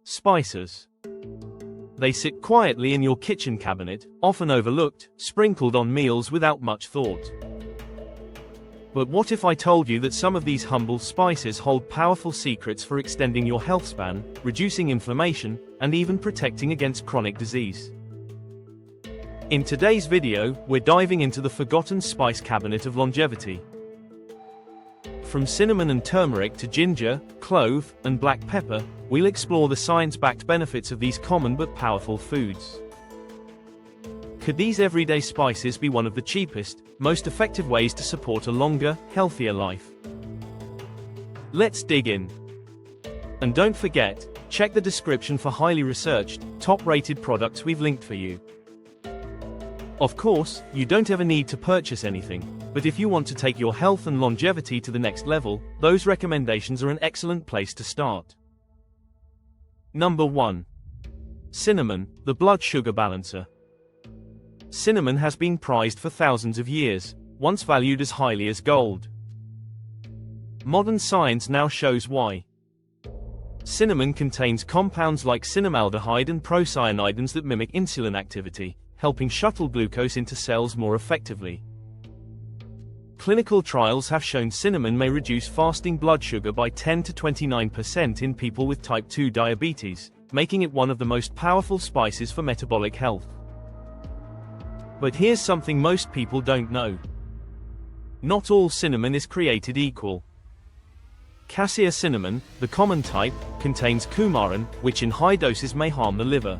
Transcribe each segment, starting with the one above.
Spices. They sit quietly in your kitchen cabinet, often overlooked, sprinkled on meals without much thought. But what if I told you that some of these humble spices hold powerful secrets for extending your health span, reducing inflammation, and even protecting against chronic disease? In today's video, we're diving into the forgotten spice cabinet of longevity. From cinnamon and turmeric to ginger, clove, and black pepper, we'll explore the science-backed benefits of these common but powerful foods. Could these everyday spices be one of the cheapest, most effective ways to support a longer, healthier life? Let's dig in. And don't forget, check the description for highly researched, top-rated products we've linked for you. Of course, you don't ever need to purchase anything, but if you want to take your health and longevity to the next level, those recommendations are an excellent place to start. Number 1. Cinnamon, the blood sugar balancer. Cinnamon has been prized for thousands of years, once valued as highly as gold. Modern science now shows why. Cinnamon contains compounds like cinnamaldehyde and procyanidins that mimic insulin activity, helping shuttle glucose into cells more effectively. Clinical trials have shown cinnamon may reduce fasting blood sugar by 10 to 29% in people with type 2 diabetes, making it one of the most powerful spices for metabolic health. But here's something most people don't know. Not all cinnamon is created equal. Cassia cinnamon, the common type, contains coumarin, which in high doses may harm the liver.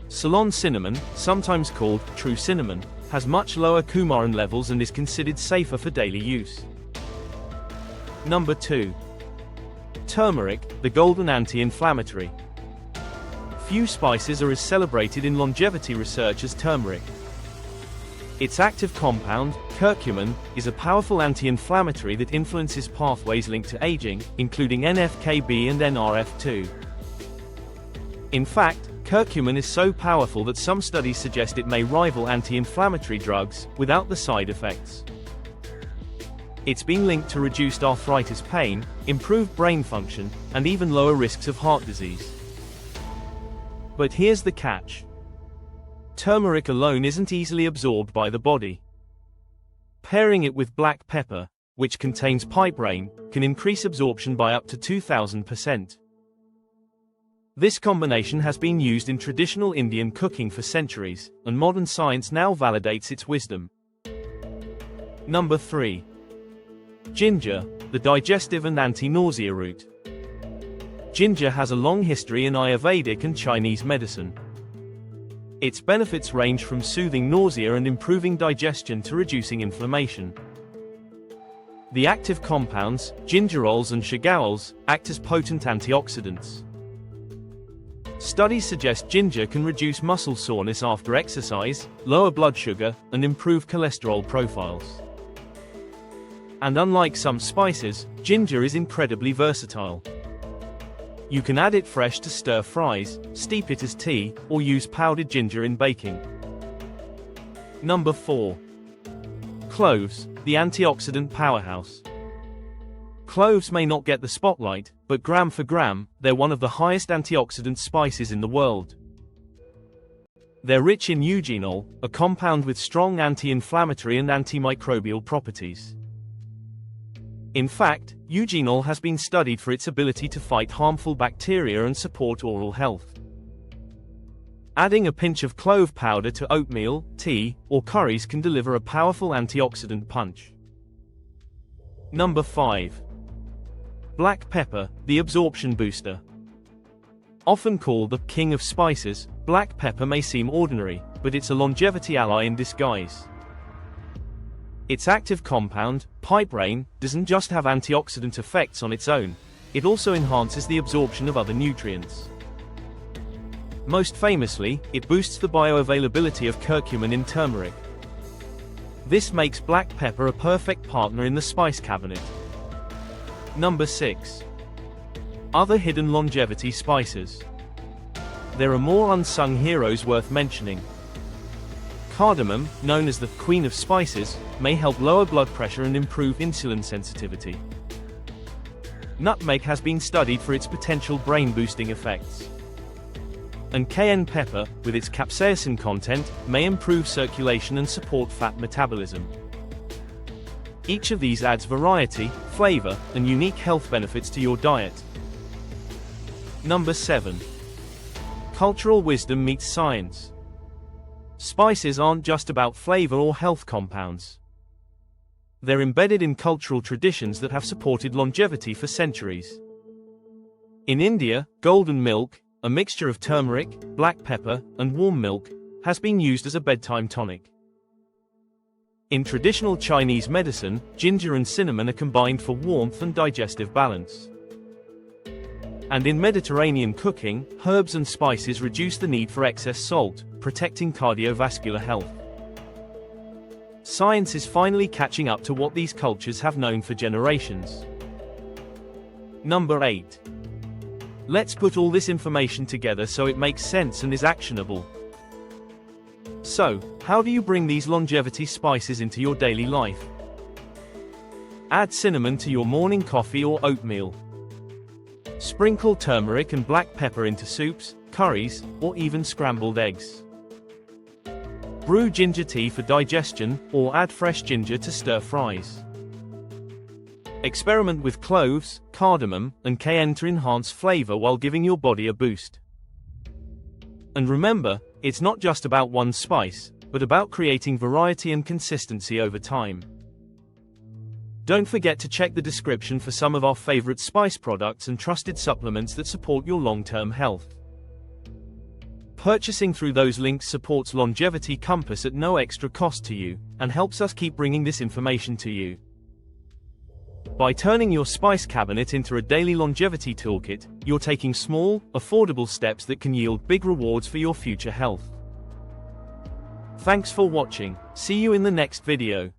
Ceylon cinnamon, sometimes called true cinnamon, has much lower coumarin levels and is considered safer for daily use. Number 2. Turmeric, the golden anti-inflammatory. Few spices are as celebrated in longevity research as turmeric. Its active compound, curcumin, is a powerful anti-inflammatory that influences pathways linked to aging, including NF-κB and NRF2. In fact, curcumin is so powerful that some studies suggest it may rival anti-inflammatory drugs, without the side effects. It's been linked to reduced arthritis pain, improved brain function, and even lower risks of heart disease. But here's the catch. Turmeric alone isn't easily absorbed by the body. Pairing it with black pepper, which contains piperine, can increase absorption by up to 2,000%. This combination has been used in traditional Indian cooking for centuries, and modern science now validates its wisdom. Number 3. Ginger, the digestive and anti-nausea root. Ginger has a long history in Ayurvedic and Chinese medicine. Its benefits range from soothing nausea and improving digestion to reducing inflammation. The active compounds, gingerols and shigaols, act as potent antioxidants. Studies suggest ginger can reduce muscle soreness after exercise, lower blood sugar, and improve cholesterol profiles. And unlike some spices, ginger is incredibly versatile. You can add it fresh to stir fries, steep it as tea, or use powdered ginger in baking. Number 4. Cloves, the antioxidant powerhouse. Cloves may not get the spotlight, but gram for gram, they're one of the highest antioxidant spices in the world. They're rich in eugenol, a compound with strong anti-inflammatory and antimicrobial properties. In fact, eugenol has been studied for its ability to fight harmful bacteria and support oral health. Adding a pinch of clove powder to oatmeal, tea, or curries can deliver a powerful antioxidant punch. Number 5. Black pepper, the absorption booster. Often called the king of spices, black pepper may seem ordinary, but it's a longevity ally in disguise. Its active compound, piperine, doesn't just have antioxidant effects on its own, it also enhances the absorption of other nutrients. Most famously, it boosts the bioavailability of curcumin in turmeric. This makes black pepper a perfect partner in the spice cabinet. Number 6. Other hidden longevity spices. There are more unsung heroes worth mentioning. Cardamom, known as the queen of spices, may help lower blood pressure and improve insulin sensitivity. Nutmeg has been studied for its potential brain-boosting effects. And cayenne pepper, with its capsaicin content, may improve circulation and support fat metabolism. Each of these adds variety, flavor, and unique health benefits to your diet. Number 7. Cultural wisdom meets science. Spices aren't just about flavor or health compounds. They're embedded in cultural traditions that have supported longevity for centuries. In India, golden milk, a mixture of turmeric, black pepper, and warm milk, has been used as a bedtime tonic. In traditional Chinese medicine, ginger and cinnamon are combined for warmth and digestive balance. And in Mediterranean cooking, herbs and spices reduce the need for excess salt, protecting cardiovascular health. Science is finally catching up to what these cultures have known for generations. Number 8. Let's put all this information together so it makes sense and is actionable. So, how do you bring these longevity spices into your daily life? Add cinnamon to your morning coffee or oatmeal. Sprinkle turmeric and black pepper into soups, curries, or even scrambled eggs. Brew ginger tea for digestion, or add fresh ginger to stir fries. Experiment with cloves, cardamom, and cayenne to enhance flavor while giving your body a boost. And remember, it's not just about one spice, but about creating variety and consistency over time. Don't forget to check the description for some of our favorite spice products and trusted supplements that support your long-term health. Purchasing through those links supports Longevity Compass at no extra cost to you, and helps us keep bringing this information to you. By turning your spice cabinet into a daily longevity toolkit, you're taking small, affordable steps that can yield big rewards for your future health. Thanks for watching. See you in the next video.